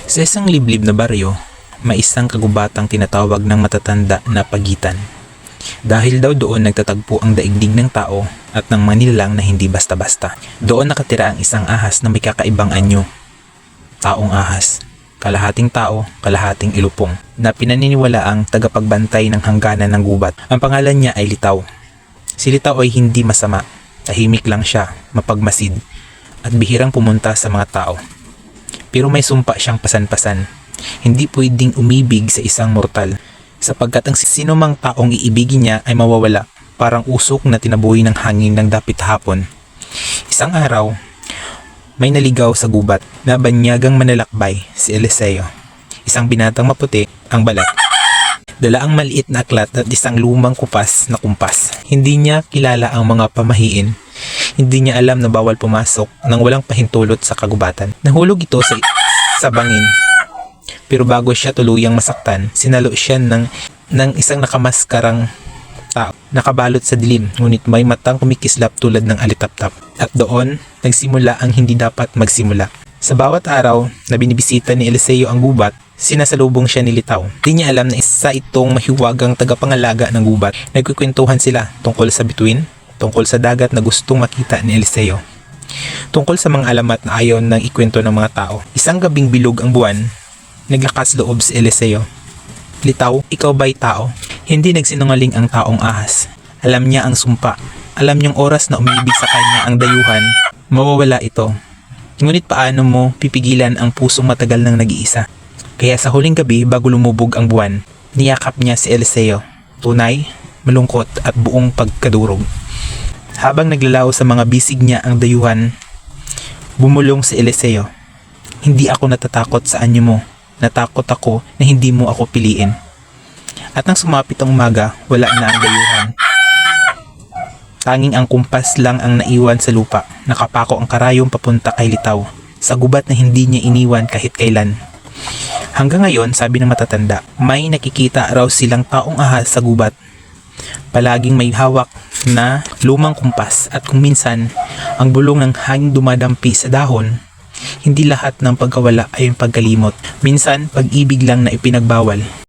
Sa isang liblib na baryo, may isang kagubatang tinatawag ng matatanda na pagitan. Dahil daw doon nagtatagpo ang daigdig ng tao at ng manilang na hindi basta-basta. Doon nakatira ang isang ahas na may kakaibang anyo. Taong ahas, kalahating tao, kalahating ilupong, na pinaniniwala ang tagapagbantay ng hangganan ng gubat. Ang pangalan niya ay Litaw. Si Litaw ay hindi masama, tahimik lang siya, mapagmasid, at bihirang pumunta sa mga tao. Pero may sumpa siyang pasan-pasan. Hindi pwedeng umibig sa isang mortal, sapagkat ang sinumang taong iibigin niya ay mawawala, parang usok na tinaboy ng hangin ng dapit hapon. Isang araw, may naligaw sa gubat na banyagang manlalakbay, si Eliseo. Isang binatang maputi ang balat. Dala ang maliit na aklat at isang lumang kupas na kumpas. Hindi niya kilala ang mga pamahiin. Hindi niya alam na bawal pumasok nang walang pahintulot sa kagubatan. Nahulog ito sa bangin. Pero bago siya tuluyang masaktan, sinalo siya ng isang nakamaskarang tao, nakabalot sa dilim, ngunit may matang kumikislap tulad ng alitaptap. At doon, nagsimula ang hindi dapat magsimula. Sa bawat araw na binibisita ni Eliseo ang gubat, sinasalubong siya ni Litaw. Di niya alam na isa itong mahiwagang tagapangalaga ng gubat. Nagkukwentuhan sila tungkol sa bituin, tungkol sa dagat na gustong makita ni Eliseo, tungkol sa mga alamat na ayon ng ikwento ng mga tao. Isang gabing bilog ang buwan, naglakas loob si Eliseo. Litaw, ikaw ba'y tao? Hindi nagsinungaling ang taong ahas. Alam niya ang sumpa. Alam niyang oras na umibig sa kanya ang dayuhan, mawawala ito. Ngunit paano mo pipigilan ang pusong matagal nang nag-iisa? Kaya sa huling gabi bago lumubog ang buwan, niyakap niya si Eliseo. Tunay, malungkot at buong pagkadurog. Habang naglalaw sa mga bisig niya ang dayuhan, bumulong si Eliseo. Hindi ako natatakot sa anyo mo. Natakot ako na hindi mo ako piliin. At nang sumapit ang umaga, wala na ang dayuhan. Tanging ang kumpas lang ang naiwan sa lupa. Nakapako ang karayom papunta kay Litaw, sa gubat na hindi niya iniwan kahit kailan. Hanggang ngayon, sabi ng matatanda, may nakikita raw silang taong ahas sa gubat. Palaging may hawak na lumang kumpas at kung minsan, ang bulong ng hangin dumadampi sa dahon. Hindi lahat ng pagkawala ay pagkalimot. Minsan, pag-ibig lang na ipinagbawal.